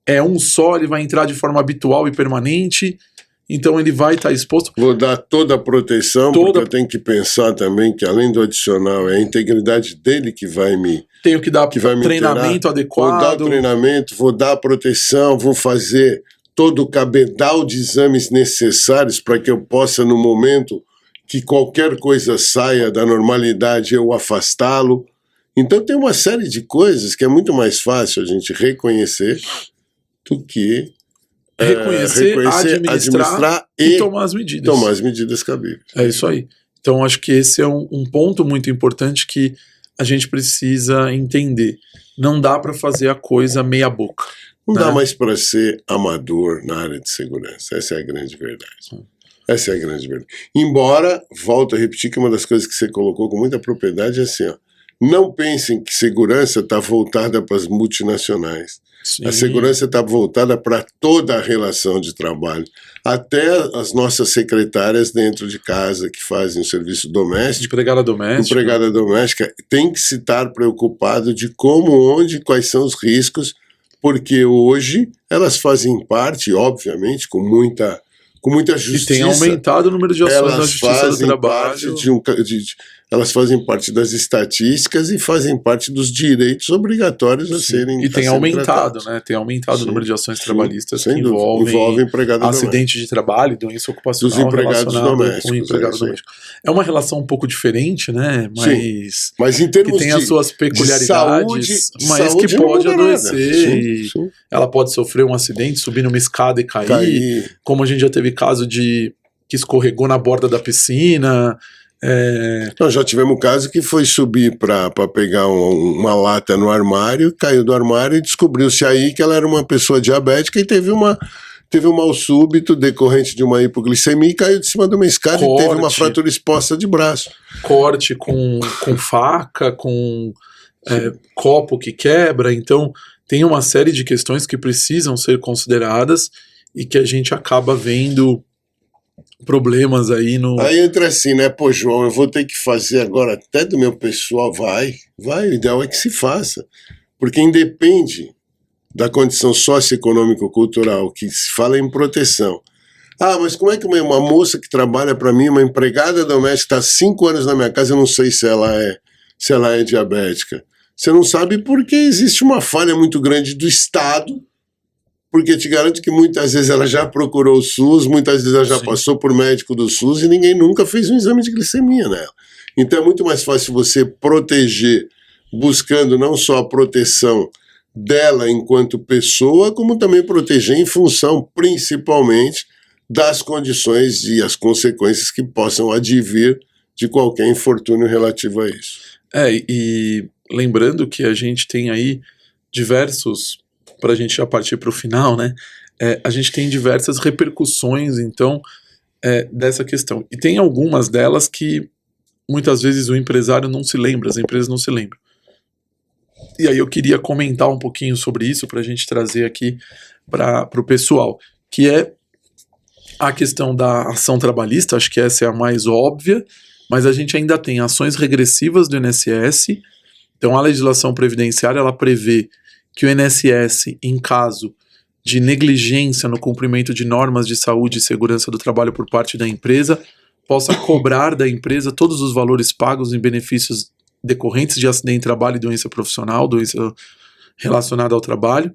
é um só, ele vai entrar de forma habitual e permanente, então ele vai estar exposto. Vou dar toda a proteção, porque eu tenho que pensar também que além do adicional, é a integridade dele que vai me... Tenho que dar treinamento adequado. Vou dar treinamento, vou dar proteção, vou fazer todo o cabedal de exames necessários para que eu possa, no momento que qualquer coisa saia da normalidade, eu afastá-lo. Então tem uma série de coisas que é muito mais fácil a gente reconhecer do que reconhecer, administrar e tomar as medidas. Tomar as medidas cabíveis. É isso aí. Então, acho que esse é um ponto muito importante que a gente precisa entender. Não dá para fazer a coisa meia boca. Não dá mais para ser amador na área de segurança. Essa é a grande verdade. Essa é a grande verdade. Embora, volto a repetir que uma das coisas que você colocou com muita propriedade é assim, ó, não pensem que segurança está voltada para as multinacionais. Sim. A segurança está voltada para toda a relação de trabalho. Até as nossas secretárias dentro de casa que fazem o serviço doméstico. Empregada doméstica tem que se estar preocupado de como, onde, quais são os riscos, porque hoje elas fazem parte, obviamente, com muita justiça. E tem aumentado o número de ações na Justiça do Trabalho. Elas fazem parte das estatísticas e fazem parte dos direitos obrigatórios a serem E tem aumentado, né? Tem aumentado o número de ações trabalhistas que envolvem acidente de trabalho, doença ocupacional dos empregados domésticos. Com empregado doméstico. É uma relação um pouco diferente, né? Mas em termos que tem as suas peculiaridades, mas que pode adoecer. Ela pode sofrer um acidente, subir numa escada e cair. Como a gente já teve caso de que escorregou na borda da piscina. Nós já tivemos um caso que foi subir para pegar uma lata no armário, caiu do armário e descobriu-se aí que ela era uma pessoa diabética e teve um mal súbito decorrente de uma hipoglicemia e caiu de cima de uma escada e teve uma fratura exposta de braço. Corte com faca, com copo que quebra. Então tem uma série de questões que precisam ser consideradas e que a gente acaba vendo problemas aí no... Aí entra assim, né? Pô, João, eu vou ter que fazer agora até do meu pessoal. Vai, o ideal é que se faça. Porque independe da condição socioeconômico-cultural, que se fala em proteção. Ah, mas como é que uma moça que trabalha para mim, uma empregada doméstica, está há 5 anos na minha casa, eu não sei se ela é diabética. Você não sabe porque existe uma falha muito grande do Estado, porque te garanto que muitas vezes ela já procurou o SUS, muitas vezes ela já passou por médico do SUS e ninguém nunca fez um exame de glicemia nela. Então é muito mais fácil você proteger, buscando não só a proteção dela enquanto pessoa, como também proteger em função, principalmente, das condições e as consequências que possam advir de qualquer infortúnio relativo a isso. E lembrando que a gente tem aí diversos... para a gente já partir para o final, né? A gente tem diversas repercussões, então, dessa questão. E tem algumas delas que, muitas vezes, o empresário não se lembra, as empresas não se lembram. E aí eu queria comentar um pouquinho sobre isso, para a gente trazer aqui para o pessoal, que é a questão da ação trabalhista, acho que essa é a mais óbvia, mas a gente ainda tem ações regressivas do INSS. Então, a legislação previdenciária, ela prevê que o INSS, em caso de negligência no cumprimento de normas de saúde e segurança do trabalho por parte da empresa, possa cobrar da empresa todos os valores pagos em benefícios decorrentes de acidente de trabalho e doença profissional, doença relacionada ao trabalho.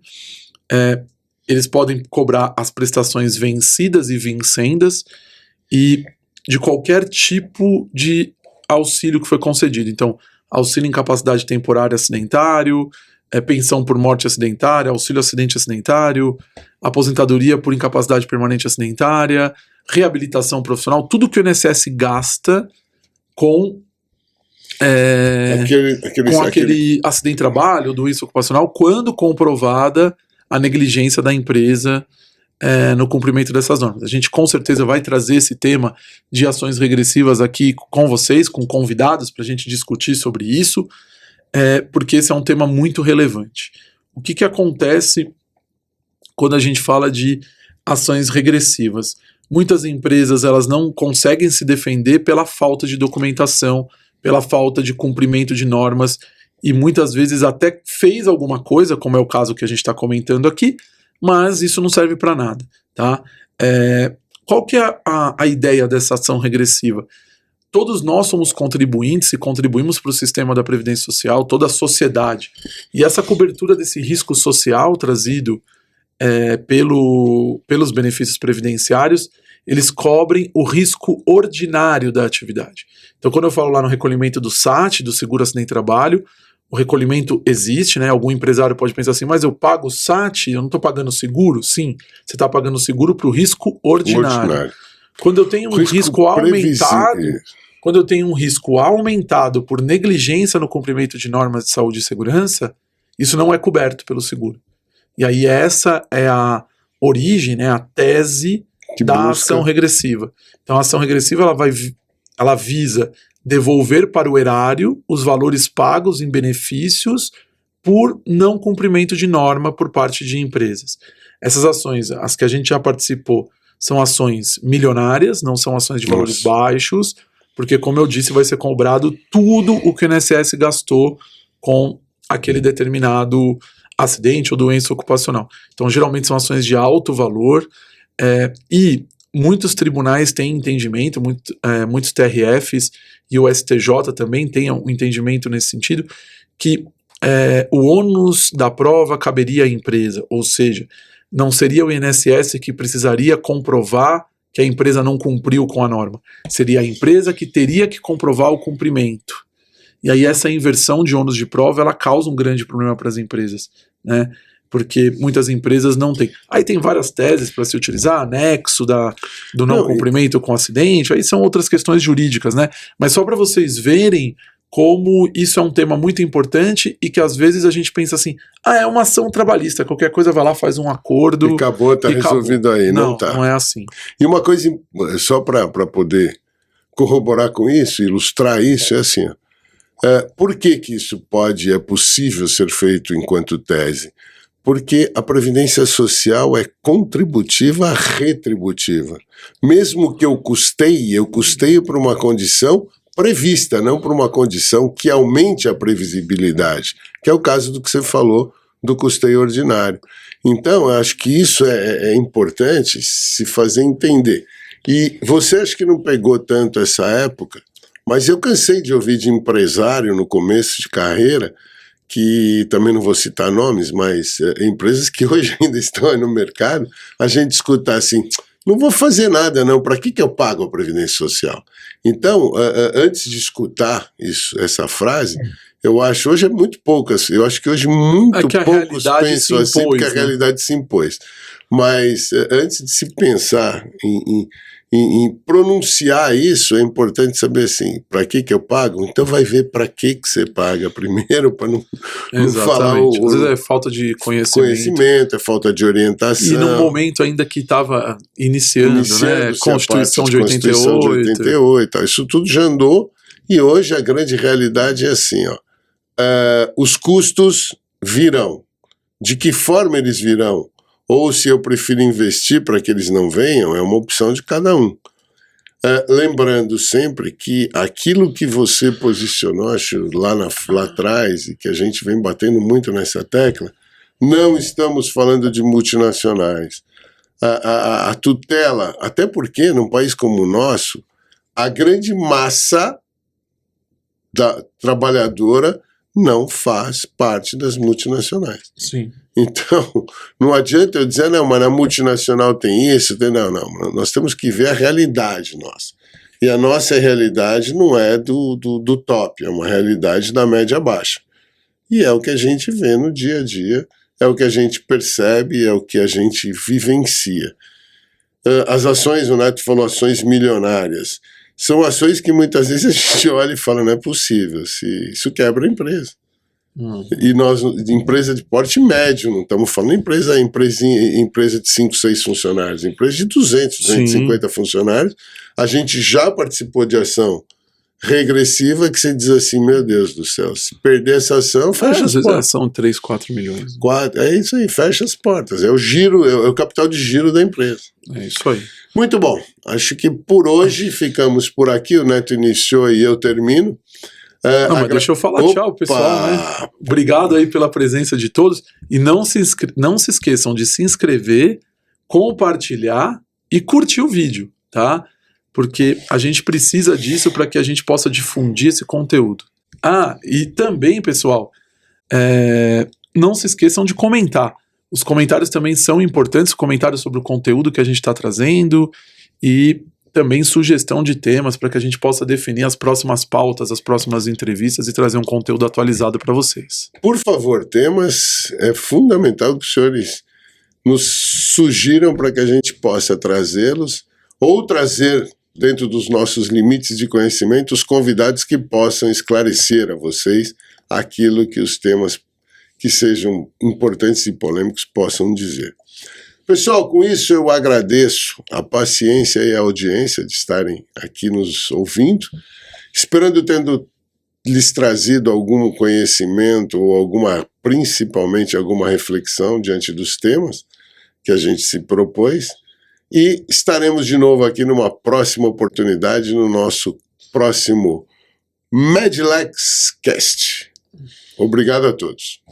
Eles podem cobrar as prestações vencidas e vincendas e de qualquer tipo de auxílio que foi concedido. Então, auxílio incapacidade temporária acidentário, pensão por morte acidentária, auxílio acidente acidentário, aposentadoria por incapacidade permanente acidentária, reabilitação profissional, tudo que o INSS gasta com aquele acidente de trabalho, doença ocupacional, quando comprovada a negligência da empresa no cumprimento dessas normas. A gente com certeza vai trazer esse tema de ações regressivas aqui com vocês, com convidados, para a gente discutir sobre isso, porque esse é um tema muito relevante. O que acontece quando a gente fala de ações regressivas? Muitas empresas elas não conseguem se defender pela falta de documentação, pela falta de cumprimento de normas, e muitas vezes até fez alguma coisa, como é o caso que a gente está comentando aqui, mas isso não serve para nada, tá? Qual que é a ideia dessa ação regressiva? Todos nós somos contribuintes e contribuímos para o sistema da Previdência Social, toda a sociedade. E essa cobertura desse risco social trazido pelos benefícios previdenciários, eles cobrem o risco ordinário da atividade. Então, quando eu falo lá no recolhimento do SAT, do Seguro Acidente e Trabalho, o recolhimento existe, né? Algum empresário pode pensar assim, mas eu pago SAT, eu não estou pagando seguro? Sim, você está pagando seguro para o risco ordinário. Quando eu tenho um risco aumentado, quando eu tenho um risco aumentado por negligência no cumprimento de normas de saúde e segurança, isso não é coberto pelo seguro. E aí essa é a origem, né, a tese da ação regressiva. Então a ação regressiva ela visa devolver para o erário os valores pagos em benefícios por não cumprimento de norma por parte de empresas. Essas ações, as que a gente já participou, são ações milionárias, não são ações de valores baixos, porque, como eu disse, vai ser cobrado tudo o que o INSS gastou com aquele determinado acidente ou doença ocupacional. Então, geralmente são ações de alto valor e muitos tribunais têm entendimento, muitos TRFs e o STJ também têm um entendimento nesse sentido, que o ônus da prova caberia à empresa, ou seja, não seria o INSS que precisaria comprovar que a empresa não cumpriu com a norma. Seria a empresa que teria que comprovar o cumprimento. E aí essa inversão de ônus de prova, ela causa um grande problema para as empresas, né? Porque muitas empresas não têm. Aí tem várias teses para se utilizar, anexo do não cumprimento com acidente, aí são outras questões jurídicas, né? Mas só para vocês verem como isso é um tema muito importante e que às vezes a gente pensa assim, é uma ação trabalhista, qualquer coisa vai lá, faz um acordo. E acabou, tá resolvido aí. Não tá. Não é assim. E uma coisa, só para poder corroborar com isso, ilustrar isso, é assim, por que isso é possível ser feito enquanto tese? Porque a Previdência Social é contributiva retributiva. Mesmo que eu custeio por uma condição prevista, não por uma condição que aumente a previsibilidade, que é o caso do que você falou do custeio ordinário. Então, eu acho que isso é importante se fazer entender. E você acha que não pegou tanto essa época, mas eu cansei de ouvir de empresário no começo de carreira, que também não vou citar nomes, mas empresas que hoje ainda estão aí no mercado, a gente escuta assim, não vou fazer nada não, para que eu pago a Previdência Social? Então, antes de escutar essa frase, eu acho, hoje é muito poucas, eu acho que hoje muito poucos pensam assim, porque a realidade se impôs. Mas antes de se pensar em pronunciar isso, é importante saber assim, para que eu pago? Então vai ver para que você paga primeiro, para não falar às vezes é falta de conhecimento, é falta de orientação. E num momento ainda que estava iniciando, né? Constituição de 88, isso tudo já andou, e hoje a grande realidade é assim, os custos virão. De que forma eles virão? Ou se eu prefiro investir para que eles não venham, é uma opção de cada um. Lembrando sempre que aquilo que você posicionou, acho, lá atrás, e que a gente vem batendo muito nessa tecla, não estamos falando de multinacionais. A tutela, até porque num país como o nosso, a grande massa da trabalhadora não faz parte das multinacionais. Sim. Então, não adianta eu dizer, não, mas na multinacional tem isso, não, nós temos que ver a realidade nossa. E a nossa realidade não é do top, é uma realidade da média baixa. E é o que a gente vê no dia a dia, é o que a gente percebe, é o que a gente vivencia. As ações, o Neto falou, ações milionárias, são ações que muitas vezes a gente olha e fala, não é possível, isso quebra a empresa. E nós, empresa de porte médio, não estamos falando empresa de 5, 6 funcionários, empresa de 200, 250 funcionários, a gente já participou de ação regressiva que você diz assim, meu Deus do céu, se perder essa ação, fecha as portas. São 3, 4 milhões. É isso aí, fecha as portas, é o giro, é o capital de giro da empresa. É isso aí. Muito bom, acho que por hoje ficamos por aqui, o Neto iniciou e eu termino. Mas deixa eu falar tchau, pessoal, né? Obrigado aí pela presença de todos. E não se esqueçam de se inscrever, compartilhar e curtir o vídeo, tá? Porque a gente precisa disso para que a gente possa difundir esse conteúdo. E também, pessoal, não se esqueçam de comentar. Os comentários também são importantes, comentários sobre o conteúdo que a gente está trazendo. E também sugestão de temas para que a gente possa definir as próximas pautas, as próximas entrevistas e trazer um conteúdo atualizado para vocês. Por favor, temas é fundamental que os senhores nos sugiram para que a gente possa trazê-los ou trazer dentro dos nossos limites de conhecimento os convidados que possam esclarecer a vocês aquilo que os temas que sejam importantes e polêmicos possam dizer. Pessoal, com isso eu agradeço a paciência e a audiência de estarem aqui nos ouvindo, esperando tendo lhes trazido algum conhecimento ou principalmente alguma reflexão diante dos temas que a gente se propôs, e estaremos de novo aqui numa próxima oportunidade no nosso próximo Medlex Cast. Obrigado a todos.